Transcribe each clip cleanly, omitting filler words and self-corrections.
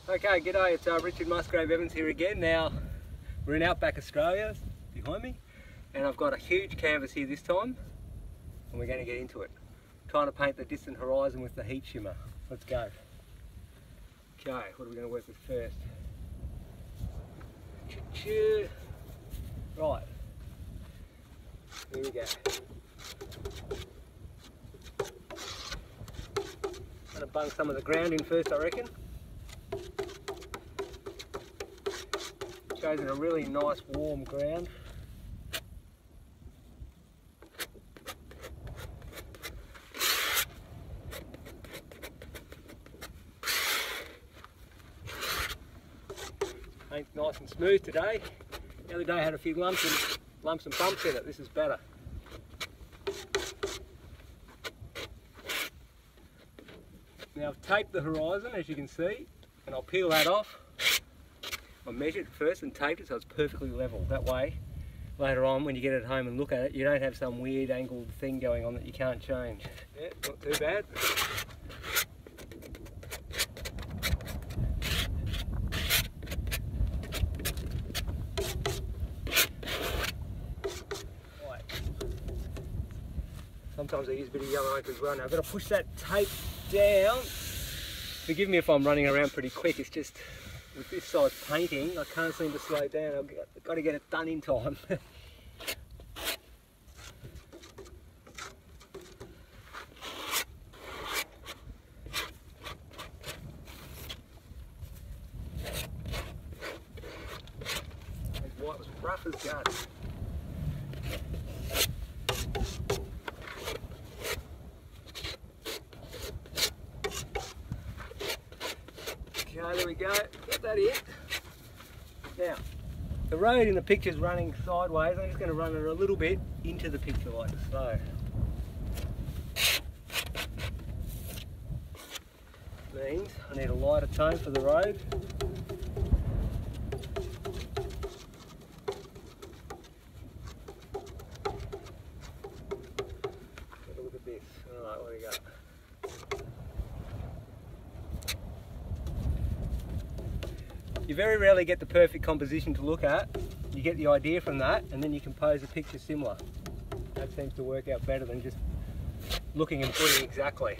Okay, g'day, it's Richard MUSGRAVE-EVANS here again. Now, we're in Outback Australia, behind me, and I've got a huge canvas here this time, and we're going to get into it. Trying to paint the distant horizon with the heat shimmer. Let's go. Okay, what are we going to work with first? Right, here we go. I'm going to bung some of the ground in first, I reckon. Goes in a really nice warm ground. Paint's nice and smooth today. The other day I had a few lumps and bumps in it. This is better. Now I've taped the horizon, as you can see, and I'll peel that off. I measured it first and taped it so it's perfectly level. That way, later on when you get it home and look at it, you don't have some weird angled thing going on that you can't change. Yeah, not too bad. Right. Sometimes I use a bit of yellow ink as well. Now I've got to push that tape down. Forgive me if I'm running around pretty quick, it's just with this size painting, I can't seem to slow down. I've got to get it done in time. That white was rough as guts. Okay, there we go. Got that in. Now, the road in the picture is running sideways. I'm just going to run it a little bit into the picture like so. Means I need a lighter tone for the road. Have a look at this. Alright, what do we got? You very rarely get the perfect composition to look at. You get the idea from that and then you compose a picture similar. That seems to work out better than just looking and putting exactly.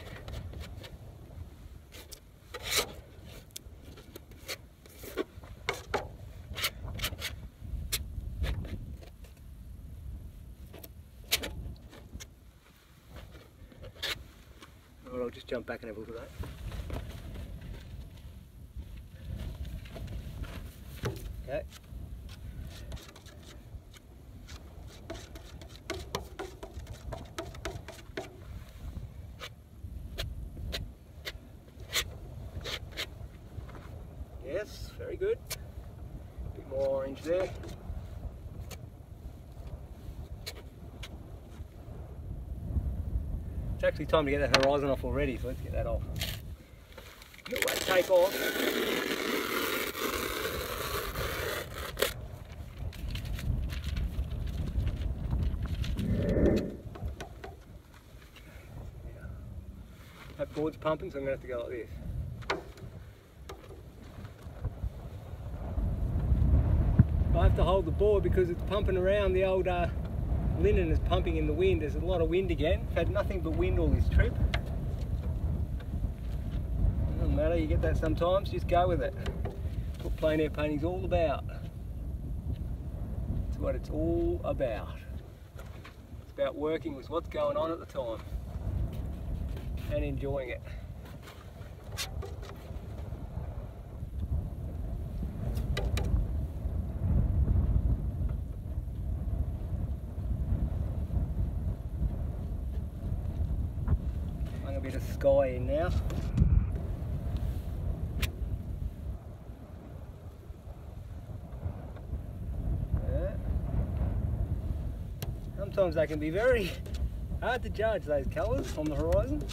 Alright, I'll just jump back and have a look at that. Okay. Yes, very good. A bit more orange there. It's actually time to get that horizon off already, so let's get that off. Get that tape off. That board's pumping, so I'm going to have to go like this. I have to hold the board because it's pumping around. The old linen is pumping in the wind. There's a lot of wind again. I've had nothing but wind all this trip. Doesn't matter, you get that sometimes, just go with it. That's what plein air painting's all about. That's what it's all about. It's about working with what's going on at the time and enjoying it. A bit of sky in now. Yeah. Sometimes they can be very hard to judge, those colours on the horizon.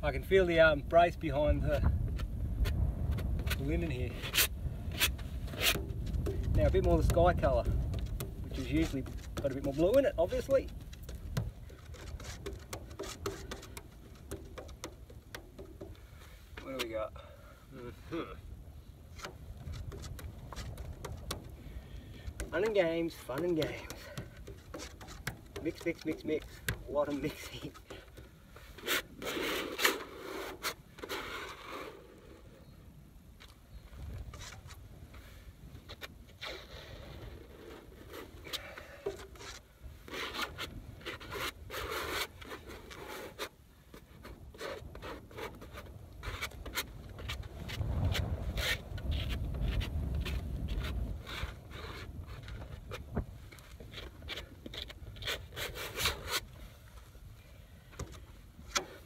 I can feel the brace behind the linen here. Now a bit more of the sky colour, which is usually got a bit more blue in it, obviously. What do we got? Fun and games, fun and games. Mix, mix, mix, mix. A lot of mixing.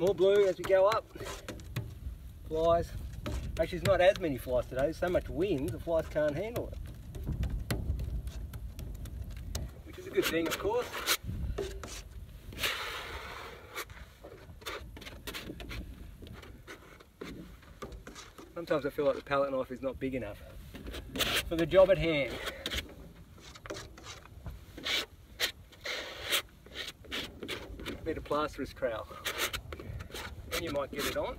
More blue as we go up. Flies. Actually, there's not as many flies today. There's so much wind, the flies can't handle it. Which is a good thing, of course. Sometimes I feel like the palette knife is not big enough for the job at hand. A bit of plasterer's trowel. And you might get it on.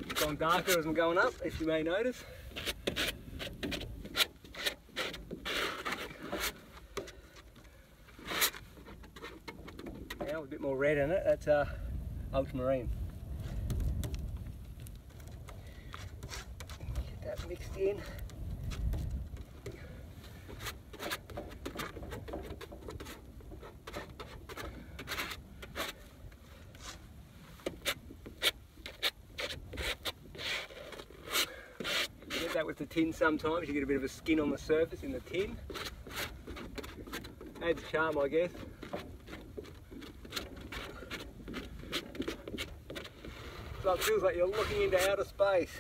It's going darker as I'm going up, if you may notice. Now a bit more red in it, that's ultramarine. Get that mixed in. That with the tin sometimes, you get a bit of a skin on the surface in the tin. Adds charm, I guess. So it feels like you're looking into outer space.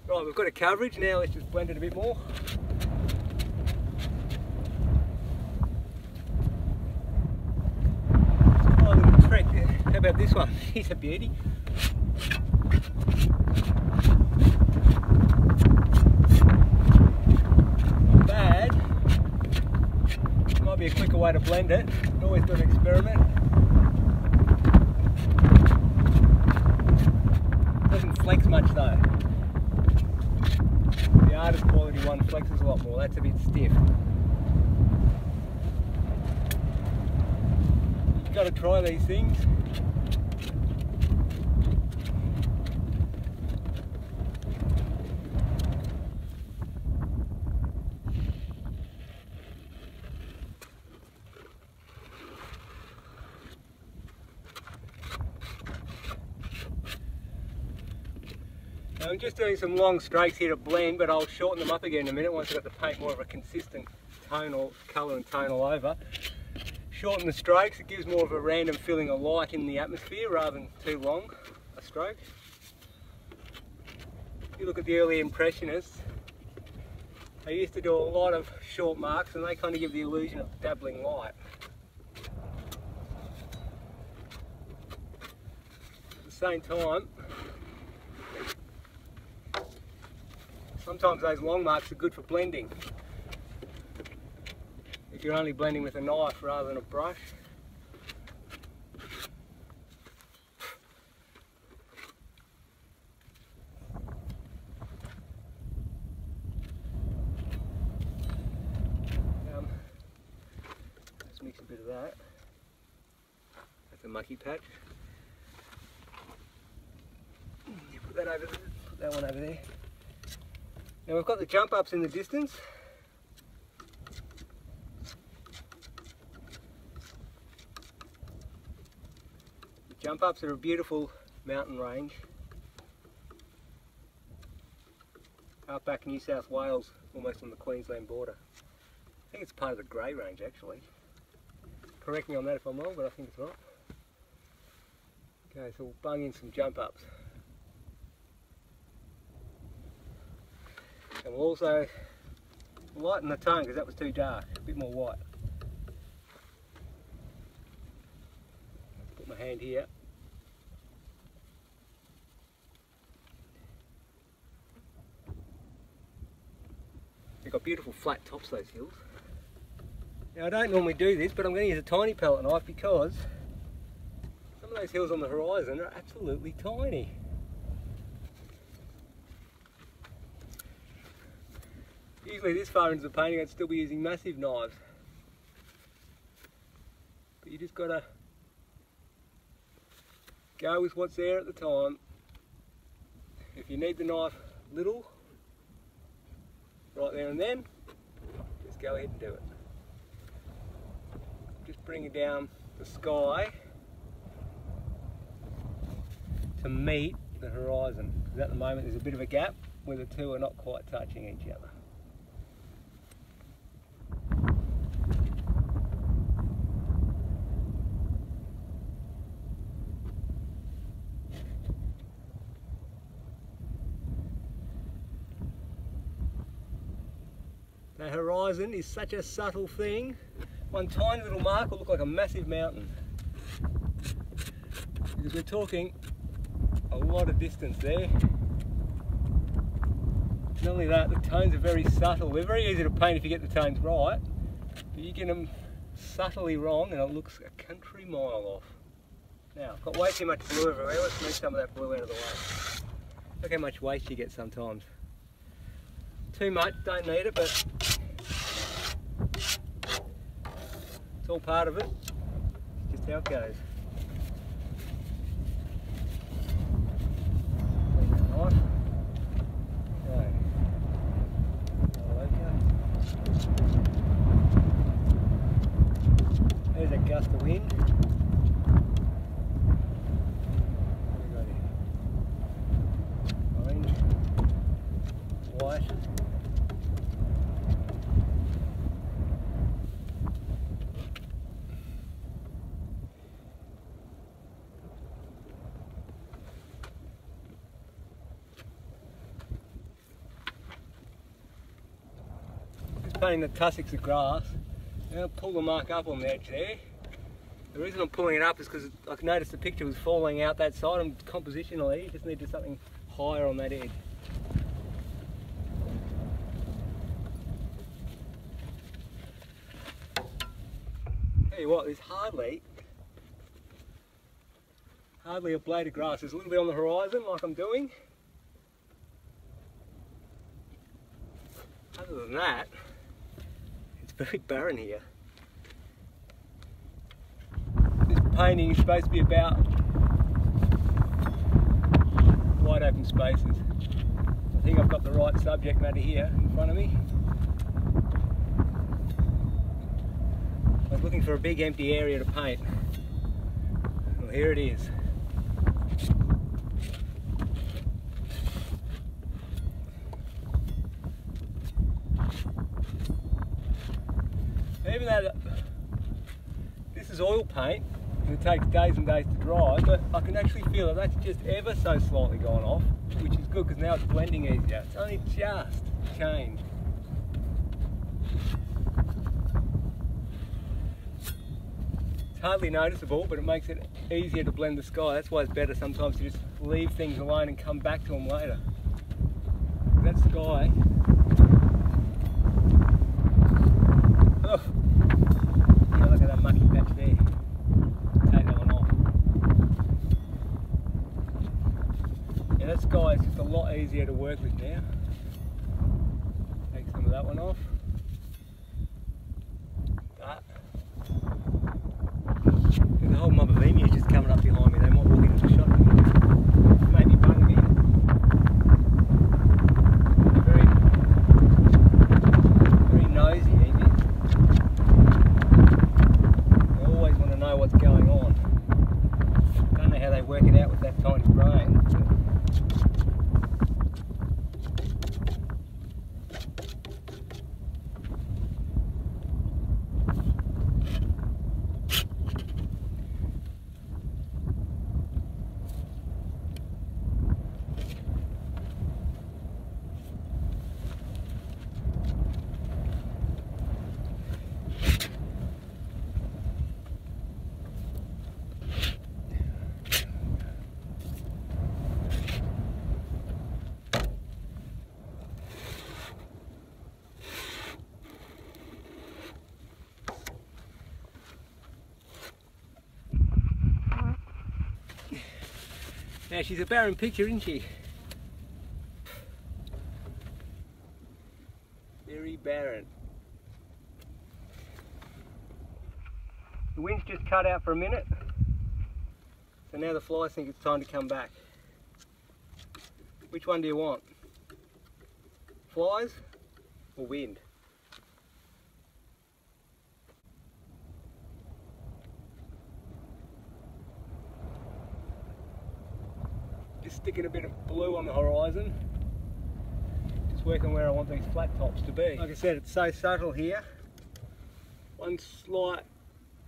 Right, we've got a coverage, now let's just blend it a bit more. How about this one? He's a beauty. Not bad. Might be a quicker way to blend it. Always got to experiment. Doesn't flex much though. The artist quality one flexes a lot more. That's a bit stiff. You've got to try these things. I'm just doing some long strokes here to blend, but I'll shorten them up again in a minute once I've got the paint more of a consistent tone or colour and tone all over. Shorten the strokes, it gives more of a random feeling of light in the atmosphere rather than too long a stroke. If you look at the early Impressionists, they used to do a lot of short marks and they kind of give the illusion of dabbling light. At the same time, sometimes those long marks are good for blending. If you're only blending with a knife rather than a brush. Let's mix a bit of that. That's a mucky patch. You put that over there, put that one over there. Now we've got the jump ups in the distance. The jump ups are a beautiful mountain range. Outback New South Wales, almost on the Queensland border. I think it's part of the Grey Range actually. Correct me on that if I'm wrong, but I think it's right. Okay, so we'll bung in some jump ups. And we'll also lighten the tone because that was too dark, a bit more white. Put my hand here. They've got beautiful flat tops, those hills. Now I don't normally do this, but I'm going to use a tiny palette knife because some of those hills on the horizon are absolutely tiny. Usually this far into the painting I'd still be using massive knives. But you just got to go with what's there at the time. If you need the knife little, right there and then, just go ahead and do it. Just bringing down the sky to meet the horizon. Because at the moment there's a bit of a gap where the two are not quite touching each other. The horizon is such a subtle thing. One tiny little mark will look like a massive mountain. Because we're talking a lot of distance there. Not only that, the tones are very subtle. They're very easy to paint if you get the tones right, but you get them subtly wrong and it looks a country mile off. Now, I've got way too much blue everywhere. Let's move some of that blue out of the way. Look how much waste you get sometimes. Too much, don't need it, but it's all part of it. It's just how it goes. Clean that knife. Okay. All okay. There's a gust of wind. What have we got here? Orange, white. Painting the tussocks of grass. Now I'll pull the mark up on the edge there. The reason I'm pulling it up is because I noticed the picture was falling out that side and compositionally you just needed something higher on that edge. Tell you what, there's hardly a blade of grass. There's a little bit on the horizon like I'm doing. Other than that, very barren here. This painting is supposed to be about wide open spaces. I think I've got the right subject matter here in front of me. I was looking for a big empty area to paint. Well, here it is. Even though this is oil paint and it takes days and days to dry, but I can actually feel that that's just ever so slightly gone off, which is good because now it's blending easier. It's only just changed. It's hardly noticeable, but it makes it easier to blend the sky. That's why it's better sometimes to just leave things alone and come back to them later. That sky. Oh. Yeah, look at that mucky patch there. Take that one off. Yeah, that sky is just a lot easier to work with now. Take some of that one off. That. There's a whole mob of emus just coming up behind me. They might walk into the shot and maybe bung me. They're very nosy emus. What's going on. Don't know how they work it out with that tiny brain. Now she's a barren picture, isn't she? Very barren. The wind's just cut out for a minute, so now the flies think it's time to come back. Which one do you want? Flies or wind? Just sticking a bit of blue on the horizon. Just working where I want these flat tops to be. Like I said, it's so subtle here. One slight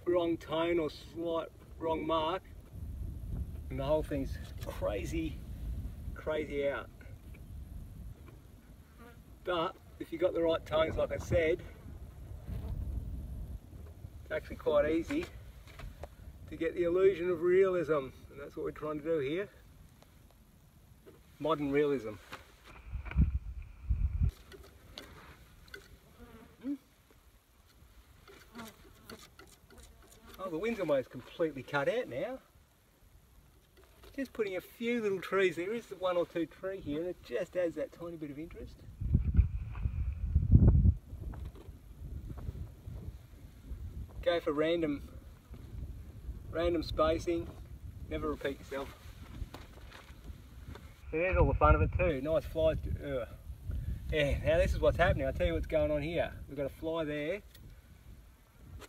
wrong tone or slight wrong mark and the whole thing's crazy out. But if you got the right tones, like I said, it's actually quite easy to get the illusion of realism, and that's what we're trying to do here. Modern realism. Oh, the wind's almost completely cut out now. Just putting a few little trees. There is one or two tree here, and it just adds that tiny bit of interest. Go for random spacing. Never repeat yourself. So there's all the fun of it too. Nice flies. Yeah. Now this is what's happening. I'll tell you what's going on here. We've got a fly there.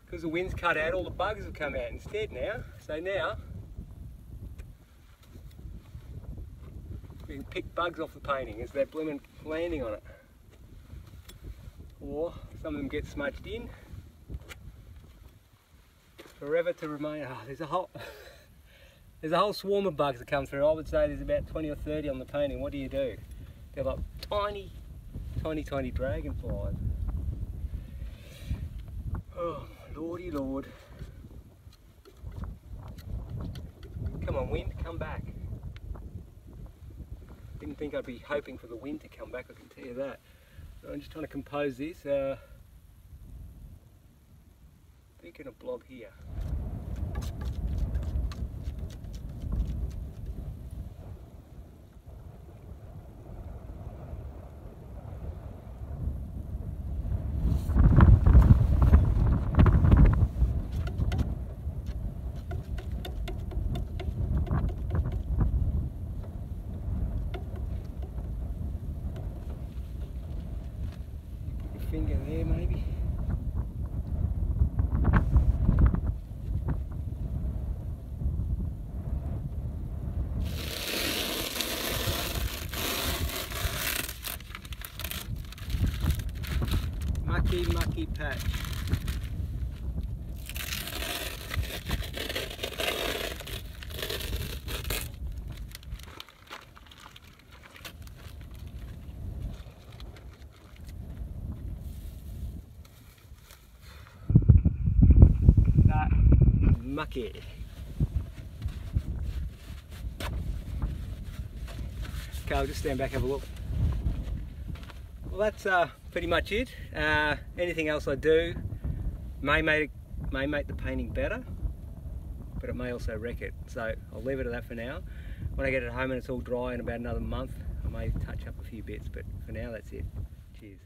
Because the wind's cut out, all the bugs have come out instead now. So now, we can pick bugs off the painting as they're blooming landing on it. Or some of them get smudged in. Forever to remain. Oh, there's a whole swarm of bugs that come through. I would say there's about 20 or 30 on the painting. What do? They're like tiny dragonflies. Oh, lordy lord. Come on wind, come back. Didn't think I'd be hoping for the wind to come back, I can tell you that. I'm just trying to compose this. Thinking a blob here. Finger there maybe. Mucky patch. Mucky. Okay, I'll just stand back and have a look. Well, that's pretty much it. Anything else I do may make the painting better, but it may also wreck it. So I'll leave it at that for now. When I get it home and it's all dry in about another month, I may touch up a few bits, but for now that's it. Cheers.